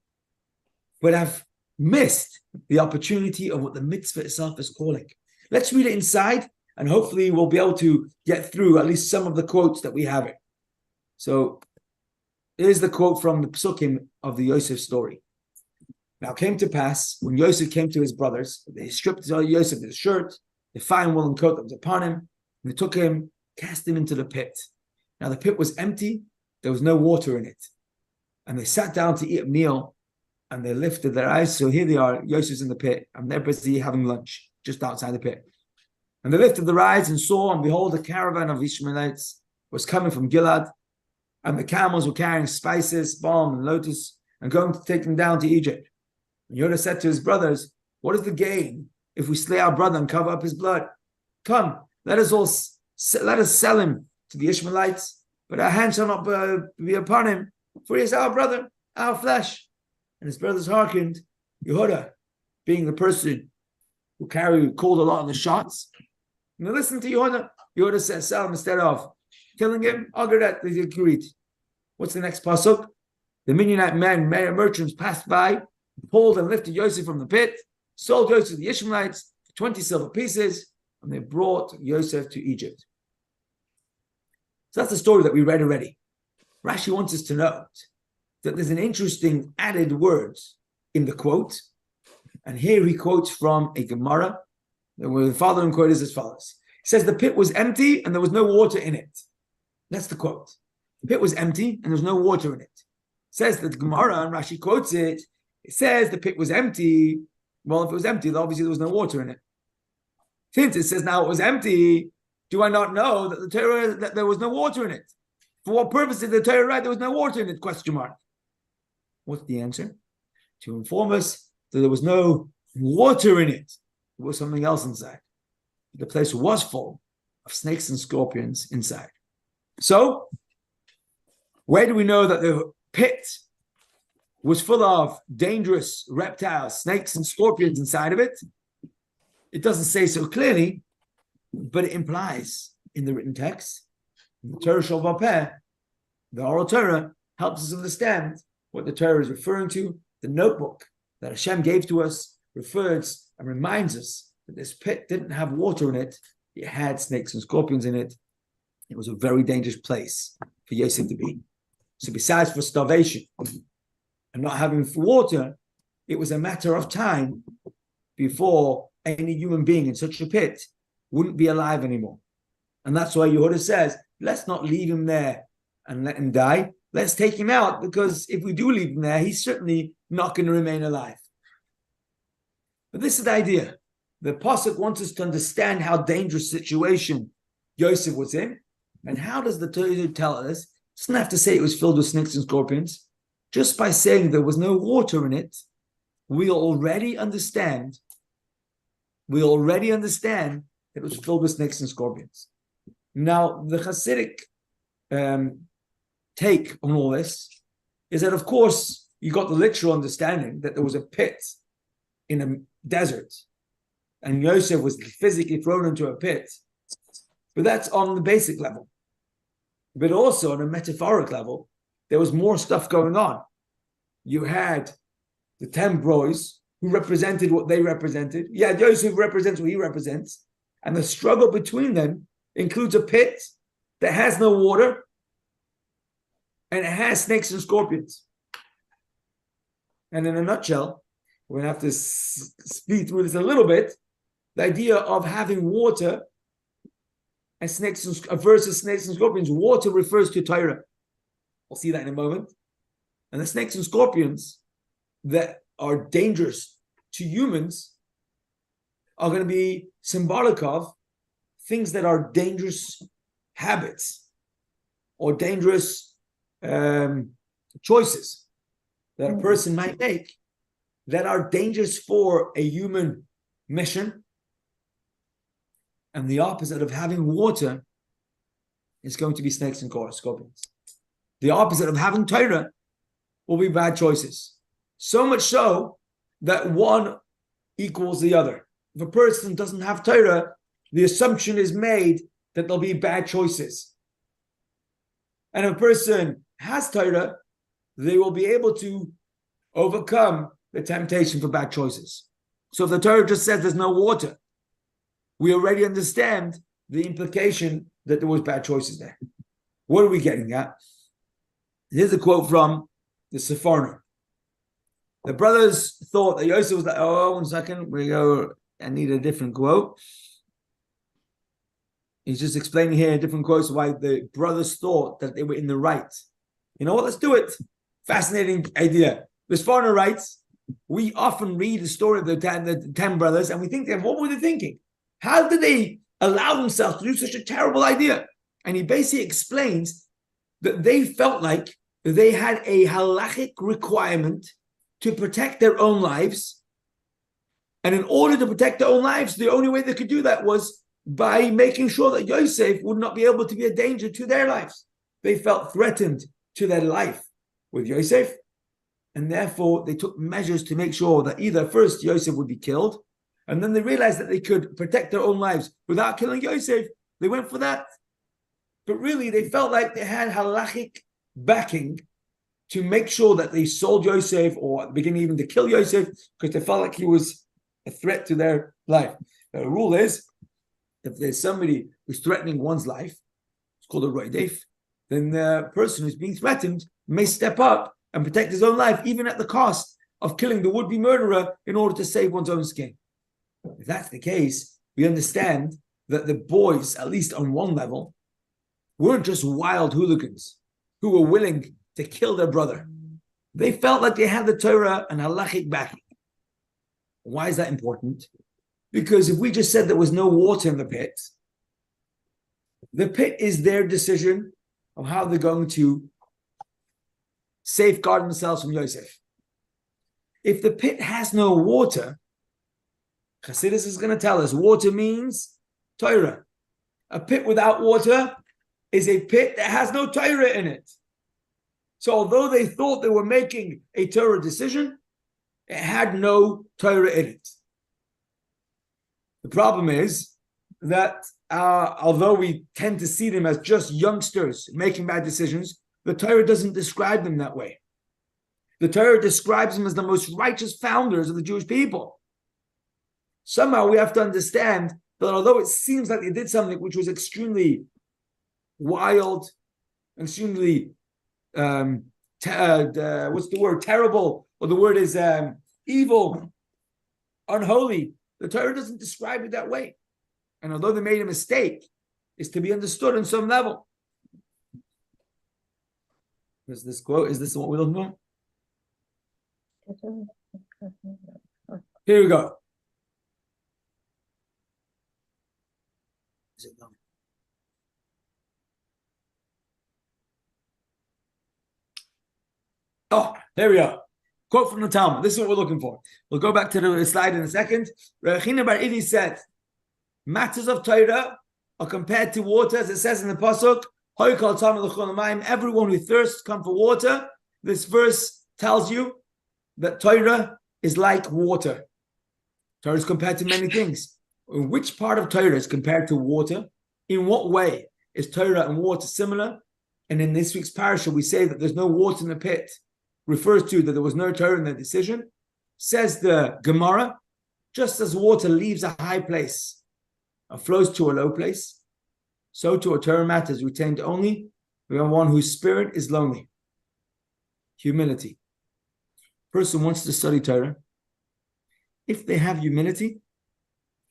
but I've missed the opportunity of what the mitzvah itself is calling. Let's read it inside, and hopefully we'll be able to get through at least some of the quotes that we have it. So here's the quote from the Psukim of the Yosef story. Now it came to pass, when Yosef came to his brothers, they stripped Yosef of his shirt, the fine woolen coat that was upon him, and they took him, cast him into the pit. Now the pit was empty, there was no water in it. And they sat down to eat a meal, and they lifted their eyes. So here they are, Yosef's in the pit, and they're busy having lunch, just outside the pit. And they lifted their eyes and saw, and behold, a caravan of Ishmaelites was coming from Gilad, and the camels were carrying spices, balm, and lotus, and going to take them down to Egypt. And Yehuda said to his brothers, what is the gain if we slay our brother and cover up his blood? Come, let us sell him to the Ishmaelites, but our hand shall not be upon him, for he is our brother, our flesh. And his brothers hearkened. Yehuda, being the person who called a lot of the shots, and they listened to Yehuda. Yehuda said, sell him instead of killing him. Agaret, they agreed. What's the next pasuk? The Midianite men, merchants, passed by, pulled and lifted Yosef from the pit, sold Yosef to the Ishmaelites for 20 silver pieces, and they brought Yosef to Egypt. So that's the story that we read already. Rashi wants us to note that there's an interesting added word in the quote, and here he quotes from a Gemara, where the following quote is as follows. He says, the pit was empty and there was no water in it. That's the quote. The pit was empty and there's no water in it. It says that the Gemara, and Rashi quotes it, it says the pit was empty. Well, if it was empty, then obviously there was no water in it. Since it says now it was empty, do I not know that the Torah, that there was no water in it? For what purpose did the Torah write there was no water in it? Question mark. What's the answer? To inform us that there was no water in it. There was something else inside. The place was full of snakes and scorpions inside. So, where do we know that the pit was full of dangerous reptiles, snakes and scorpions inside of it? It doesn't say so clearly, but it implies in the written text. In the Torah Shel Vapeh, the oral Torah helps us understand what the Torah is referring to. The notebook that Hashem gave to us refers and reminds us that this pit didn't have water in it. It had snakes and scorpions in it. It was a very dangerous place for Yosef to be. So besides for starvation and not having water, it was a matter of time before any human being in such a pit wouldn't be alive anymore. And that's why Yehuda says, let's not leave him there and let him die. Let's take him out, because if we do leave him there, he's certainly not going to remain alive. But this is the idea. The Pasuk wants us to understand how dangerous situation Yosef was in. And how does the Torah tell us? It doesn't have to say it was filled with snakes and scorpions. Just by saying there was no water in it, we already understand that it was filled with snakes and scorpions. Now, the Hasidic take on all this is that, of course, you got the literal understanding that there was a pit in a desert, and Yosef was physically thrown into a pit. But that's on the basic level. But also on a metaphoric level, there was more stuff going on. You had the 10 boys who represented what they represented. You had Yosef who represents what he represents. And the struggle between them includes a pit that has no water, and it has snakes and scorpions. And in a nutshell, we're going to have to speed through this a little bit. The idea of having water and snakes versus snakes and scorpions. Water refers to Torah. We'll see that in a moment. And the snakes and scorpions that are dangerous to humans are going to be symbolic of things that are dangerous habits or dangerous choices that a person might make that are dangerous for a human mission. And the opposite of having water is going to be snakes and scorpions. The opposite of having Torah will be bad choices. So much so that one equals the other. If a person doesn't have Torah, the assumption is made that there'll be bad choices. And if a person has Torah, they will be able to overcome the temptation for bad choices. So if the Torah just says there's no water, we already understand the implication that there was bad choices there. What are we getting at? Here's a quote from the Sephardim. The brothers thought that Yosef was like, oh, 1 second, I need a different quote. He's just explaining here different quotes why the brothers thought that they were in the right. You know what? Let's do it. Fascinating idea. The Sephardim writes, we often read the story of the 10 brothers and we think, what were they thinking? How did they allow themselves to do such a terrible idea? And he basically explains that they felt like they had a halachic requirement to protect their own lives. And in order to protect their own lives, the only way they could do that was by making sure that Yosef would not be able to be a danger to their lives. They felt threatened to their life with Yosef, and therefore they took measures to make sure that either first Yosef would be killed, and then they realized that they could protect their own lives without killing Yosef. They went for that. But really, they felt like they had halachic backing to make sure that they sold Yosef, or at the beginning even to kill Yosef, because they felt like he was a threat to their life. The rule is, if there's somebody who's threatening one's life, it's called a roidef, then the person who's being threatened may step up and protect his own life, even at the cost of killing the would-be murderer in order to save one's own skin. If that's the case, we understand that the boys, at least on one level, weren't just wild hooligans who were willing to kill their brother. They felt like they had the Torah and halachic backing. Why is that important? Because if we just said there was no water in the pit is their decision of how they're going to safeguard themselves from Yosef. If the pit has no water, Chassidus is going to tell us water means Torah. A pit without water is a pit that has no Torah in it. So although they thought they were making a Torah decision, it had no Torah in it. The problem is that although we tend to see them as just youngsters making bad decisions, the Torah doesn't describe them that way. The Torah describes them as the most righteous founders of the Jewish people. Somehow we have to understand that although it seems like they did something which was extremely wild, extremely what's the word? Terrible, or the word is evil, unholy. The Torah doesn't describe it that way. And although they made a mistake, it's to be understood on some level. Is this quote? Is this what we're looking for? Here we go. Is it going? Oh, there we are. Quote from the Talmud. This is what we're looking for. We'll go back to the slide in a second. Rabbi China bar Idi said, matters of Torah are compared to water, as it says in the Pasuk, everyone who thirsts come for water. This verse tells you that Torah is like water. Torah is compared to many things. Which part of Torah is compared to water? In what way is Torah and water similar? And in this week's Parshah, we say that there's no water in the pit. Refers to that there was no Torah in the decision. Says the Gemara, just as water leaves a high place and flows to a low place, so to a Torah matter is retained only by one whose spirit is lonely. Humility. Person wants to study Torah. If they have humility,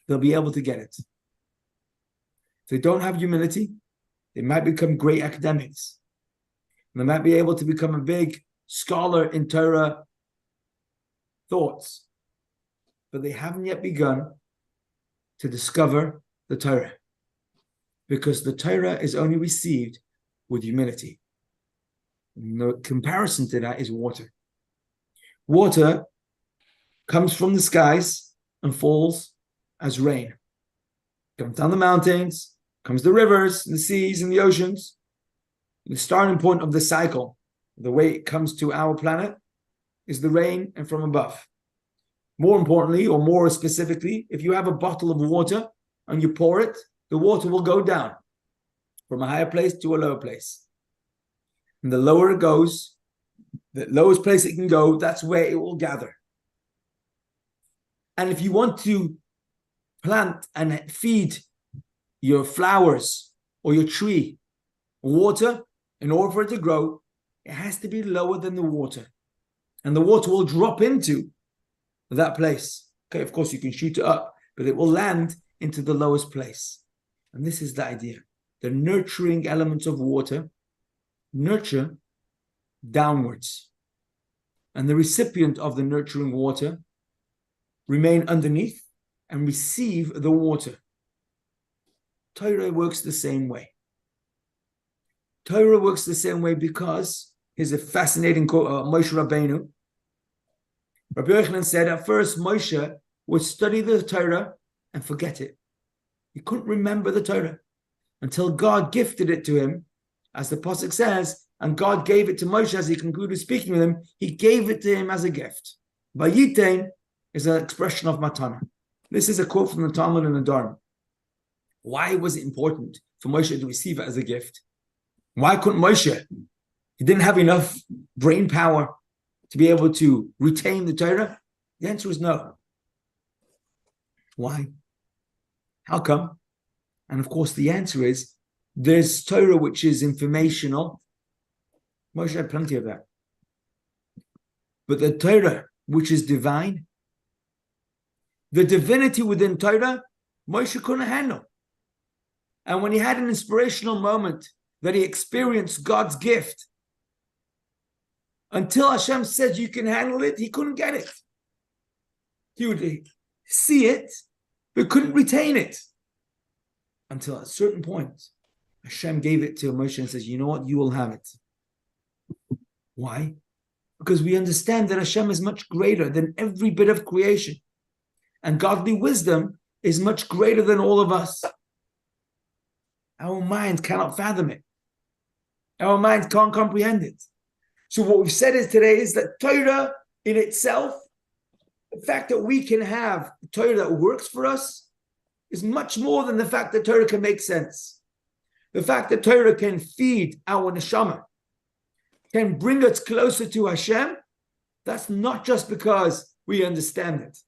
they'll be able to get it. If they don't have humility, they might become great academics. They might be able to become a big scholar in Torah thoughts, but they haven't yet begun to discover the Torah, because the Torah is only received with humility. The comparison to that is water. Water comes from the skies and falls as rain. Comes down the mountains, comes the rivers, the seas, and the oceans. The starting point of the cycle, the way it comes to our planet, is the rain and from above. More importantly, or more specifically, if you have a bottle of water and you pour it, the water will go down from a higher place to a lower place. And the lower it goes, the lowest place it can go, that's where it will gather. And if you want to plant and feed your flowers or your tree water, in order for it to grow, it has to be lower than the water. And the water will drop into that place. Okay, of course, you can shoot it up, but it will land into the lowest place. And this is the idea. The nurturing elements of water nurture downwards. And the recipient of the nurturing water remain underneath and receive the water. Torah works the same way. Torah works the same way because here's a fascinating quote, Moshe Rabbeinu. Rabbi Yochanan said at first Moshe would study the Torah and forget it. He couldn't remember the Torah until God gifted it to him, as the Pasuk says, and God gave it to Moshe as he concluded speaking with him. He gave it to him as a gift. Vayitein is an expression of matana. This is a quote from the Talmud and the Dharma. Why was it important for Moshe to receive it as a gift? Why couldn't Moshe? He didn't have enough brain power to be able to retain the Torah? The answer is no. Why? How come? And of course, the answer is there's Torah which is informational. Moshe had plenty of that. But the Torah which is divine, the divinity within Torah, Moshe couldn't handle. And when he had an inspirational moment that he experienced God's gift, until Hashem said you can handle it, he couldn't get it. He would see it, but couldn't retain it. Until at a certain point, Hashem gave it to Moshe and says, you know what, you will have it. Why? Because we understand that Hashem is much greater than every bit of creation. And godly wisdom is much greater than all of us. Our mind cannot fathom it. Our mind can't comprehend it. So what we've said today is that Torah in itself, the fact that we can have Torah that works for us, is much more than the fact that Torah can make sense. The fact that Torah can feed our neshama, can bring us closer to Hashem, that's not just because we understand it.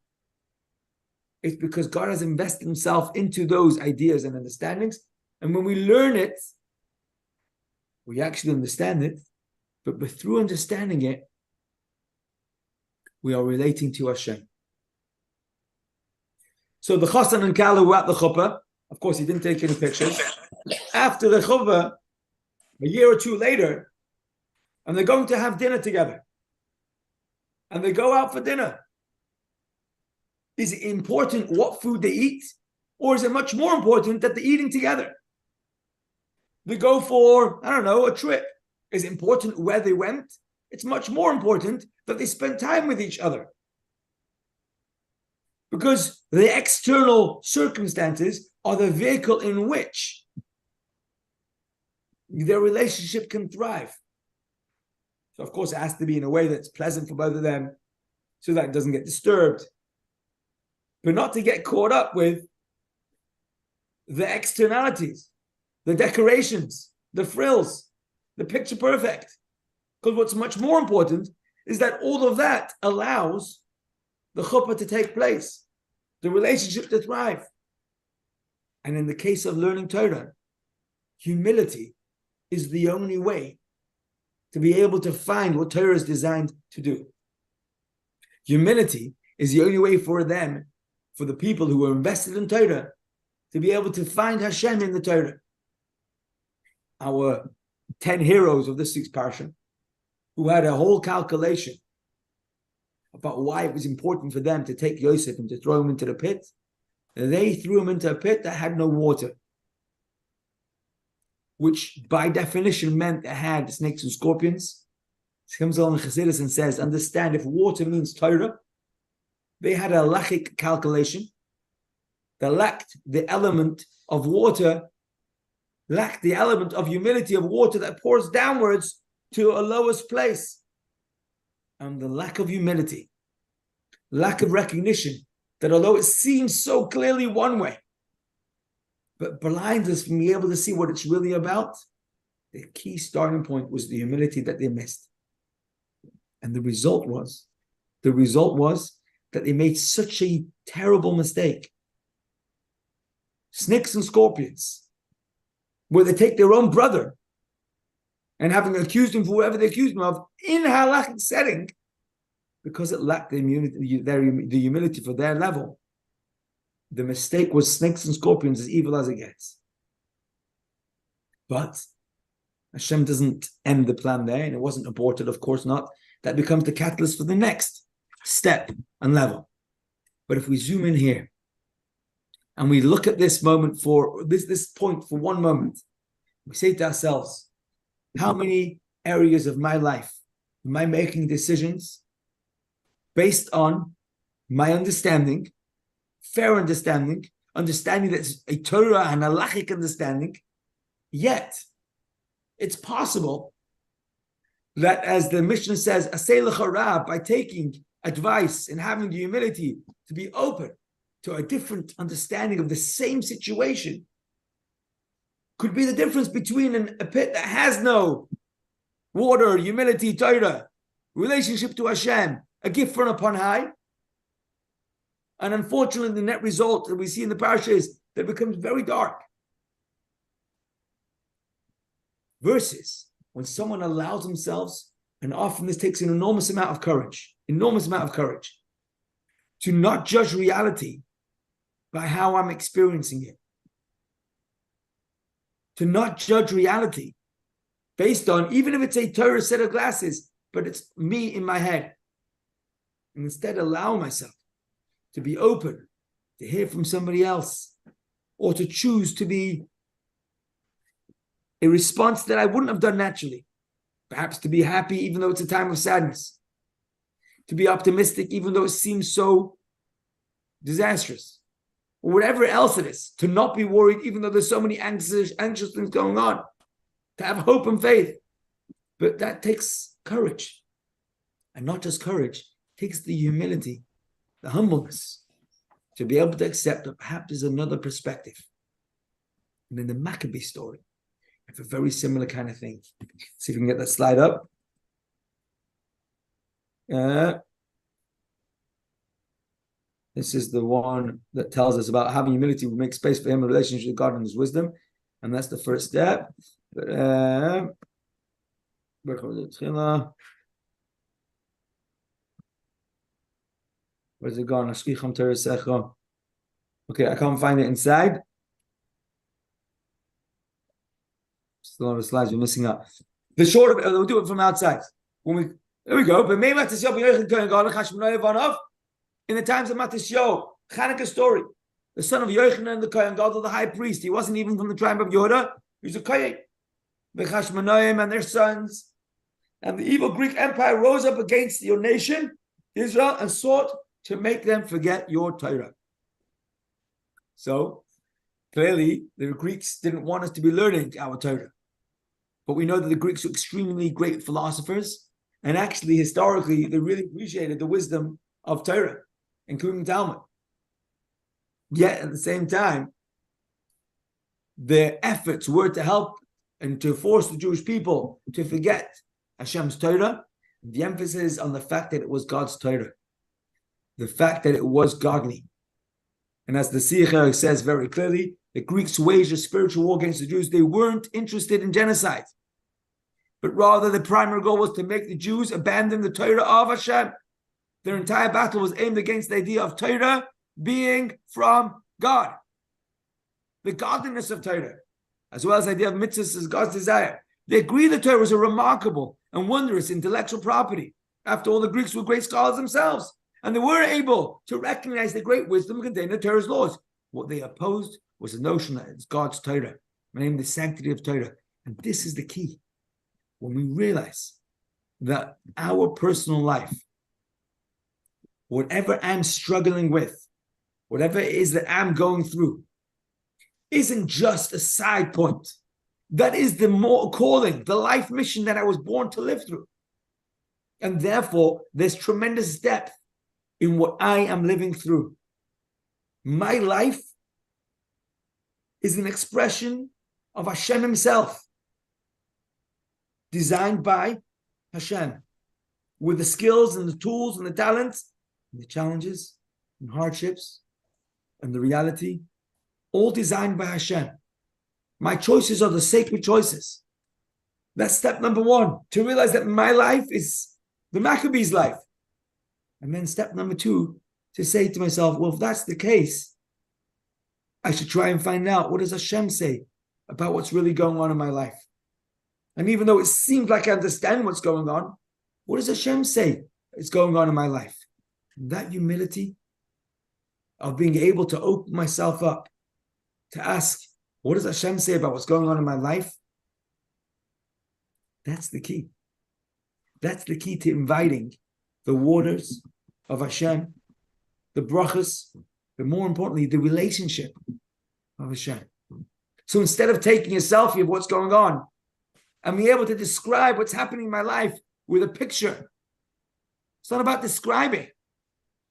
It's because God has invested himself into those ideas and understandings. And when we learn it, we actually understand it. But through understanding it, we are relating to Hashem. So the Chassan and Kala were at the chuppah. Of course, he didn't take any pictures. After the chuppah, a year or two later, and they're going to have dinner together. And they go out for dinner. Is it important what food they eat? Or is it much more important that they're eating together? They go for, I don't know, a trip. Is it important where they went? It's much more important that they spend time with each other. Because the external circumstances are the vehicle in which their relationship can thrive. So of course it has to be in a way that's pleasant for both of them so that it doesn't get disturbed. But not to get caught up with the externalities, the decorations, the frills, the picture perfect. Because what's much more important is that all of that allows the chuppah to take place, the relationship to thrive. And in the case of learning Torah, humility is the only way to be able to find what Torah is designed to do. Humility is the only way for them, for the people who are invested in Torah, to be able to find Hashem in the Torah. Our 10 heroes of this week's Parshah, who had a whole calculation about why it was important for them to take Yosef and to throw him into the pit. They threw him into a pit that had no water, which by definition meant it had snakes and scorpions. He comes along in Chassidus and says, understand, if water means Torah, they had a halachic calculation that lacked the element of water, lacked the element of humility of water that pours downwards to a lowest place. And the lack of humility, lack of recognition that although it seems so clearly one way, but blinds us from being able to see what it's really about. The key starting point was the humility that they missed. And the result was that they made such a terrible mistake. Snakes and scorpions, where they take their own brother and having accused him for whatever they accused him of in a halachic setting, because it lacked the humility for their level. The mistake was snakes and scorpions, as evil as it gets. But Hashem doesn't end the plan there, and it wasn't aborted, of course not. That becomes the catalyst for the next step and level. But if we zoom in here and we look at this moment for this point for one moment, we say to ourselves, how many areas of my life am I making decisions based on my understanding, fair understanding that's a Torah and halachic understanding, yet it's possible that, as the Mishnah says, asay lecha ra, by taking advice and having the humility to be open to a different understanding of the same situation, could be the difference between a pit that has no water, humility, Torah, relationship to Hashem, a gift from upon high. And unfortunately, the net result that we see in the Parshah is that it becomes very dark. Versus when someone allows themselves, and often this takes an enormous amount of courage, to not judge reality by how I'm experiencing it. To not judge reality based on, even if it's a Torah set of glasses, but it's me in my head. And instead allow myself to be open, to hear from somebody else, or to choose to be a response that I wouldn't have done naturally. Perhaps to be happy even though it's a time of sadness. To be optimistic even though it seems so disastrous. Or whatever else it is. To not be worried even though there's so many anxious things going on. To have hope and faith. But that takes courage. And not just courage, it takes the humility, the humbleness, to be able to accept that perhaps there's another perspective. And in the Maccabee story, we have a very similar kind of thing. See if we can get that slide up. This is the one that tells us about having humility will make space for him in relationship with God and his wisdom. And that's the first step. Where's it gone? Okay, I can't find it inside. Still a lot of slides we're missing out. The short of it, we'll do it from outside. There we go. But maybe in the times of Matisyahu, Chanukah story, the son of Yochanan, the Kohen Gadol, the high priest, he wasn't even from the tribe of Yehuda, he was a Kohen. The Chashmonaim and their sons, and the evil Greek Empire rose up against your nation, Israel, and sought to make them forget your Torah. So, clearly, the Greeks didn't want us to be learning our Torah. But we know that the Greeks were extremely great philosophers, and actually, historically, they really appreciated the wisdom of Torah, including Talmud. Yet, at the same time, their efforts were to help and to force the Jewish people to forget Hashem's Torah. The emphasis is on the fact that it was God's Torah, the fact that it was godly. And as the Sicher says very clearly, the Greeks waged a spiritual war against the Jews. They weren't interested in genocide, but rather the primary goal was to make the Jews abandon the Torah of Hashem. Their entire battle was aimed against the idea of Torah being from God, the godliness of Torah, as well as the idea of mitzvahs as God's desire. They agreed that Torah was a remarkable and wondrous intellectual property. After all, the Greeks were great scholars themselves, and they were able to recognize the great wisdom contained in Torah's laws. What they opposed was the notion that it's God's Torah, named the sanctity of Torah. And this is the key. When we realize that our personal life, whatever I'm struggling with, whatever it is that I'm going through, isn't just a side point. That is the more calling, the life mission that I was born to live through. And therefore, there's tremendous depth in what I am living through. My life is an expression of Hashem himself, designed by Hashem, with the skills and the tools and the talents, and the challenges and hardships and the reality, all designed by Hashem. My choices are the sacred choices. That's step number one, to realize that my life is the Maccabees' life. And then step number two, to say to myself, well, if that's the case, I should try and find out, what does Hashem say about what's really going on in my life? And even though it seems like I understand what's going on, what does Hashem say is going on in my life? And that humility of being able to open myself up to ask, what does Hashem say about what's going on in my life? That's the key. That's the key to inviting the waters of Hashem, the brachas, but more importantly, the relationship of Hashem. So instead of taking a selfie of what's going on and be able to describe what's happening in my life with a picture, it's not about describing.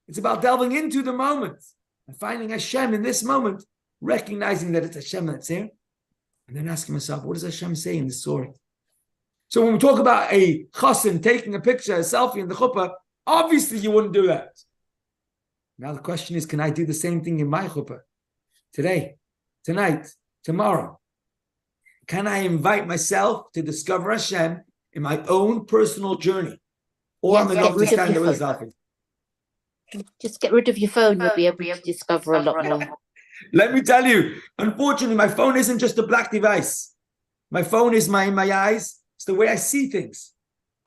It's about delving into the moment and finding Hashem in this moment, recognizing that it's Hashem that's here, and then asking myself, what does Hashem say in this story? So when we talk about a chassan taking a picture, a selfie in the chuppah, obviously you wouldn't do that. Now the question is, can I do the same thing in my chuppah? Today, tonight, tomorrow? Can I invite myself to discover Hashem in my own personal journey? Or am I not to stand there with a selfie? Just get rid of your phone, you'll be able to discover a lot more. Let me tell you, unfortunately, my phone isn't just a black device. My phone is my eyes. It's the way I see things.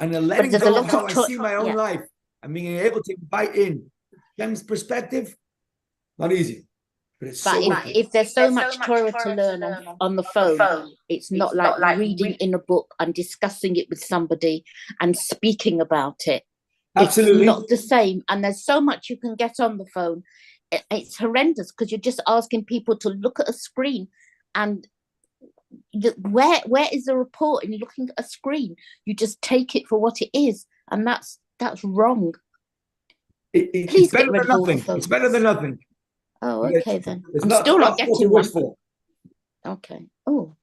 And then letting go of how I see my own life and being able to invite in Hashem's perspective, not easy. But it's if there's so much Torah to learn on the phone, it's not like reading in a book and discussing it with somebody and speaking about it. Absolutely. It's not the same. And there's so much you can get on the phone. It's horrendous because you're just asking people to look at a screen, and where is the report in looking at a screen? You just take it for what it is, and that's wrong. It's better than nothing. It's better than nothing. Oh, okay then. I'm still not getting one. Okay. Oh,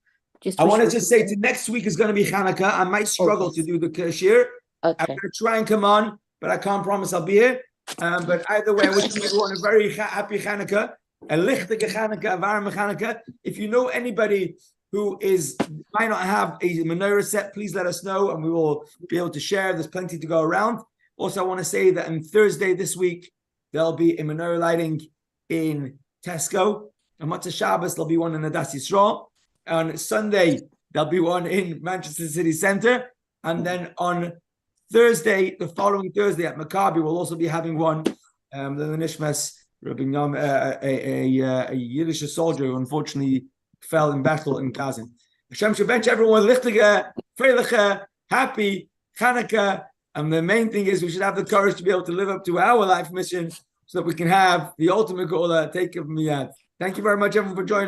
I want to just say to next week is going to be Hanukkah. I might struggle to do the kashir. Okay. I'm going to try and come on, but I can't promise I'll be here. But either way, I wish everyone a very happy Hanukkah, a lichtige Hanukkah, a warme Hanukkah. If you know anybody who might not have a menorah set, please let us know, and we will be able to share. There's plenty to go around. Also, I want to say that on Thursday this week, there'll be a menorah lighting in Tesco. On Motzei Shabbos, there'll be one in Adas Yisrael. On Sunday, there'll be one in Manchester City Centre. And then on Thursday, the following Thursday at Maccabi, we'll also be having one. The Nishmas, a Yiddish soldier who unfortunately fell in battle in Kazan. Hashem should bench everyone lichtige, freiliche, happy Hanukkah. And the main thing is we should have the courage to be able to live up to our life mission so that we can have the ultimate goal, take of miyad. Thank you very much, everyone, for joining.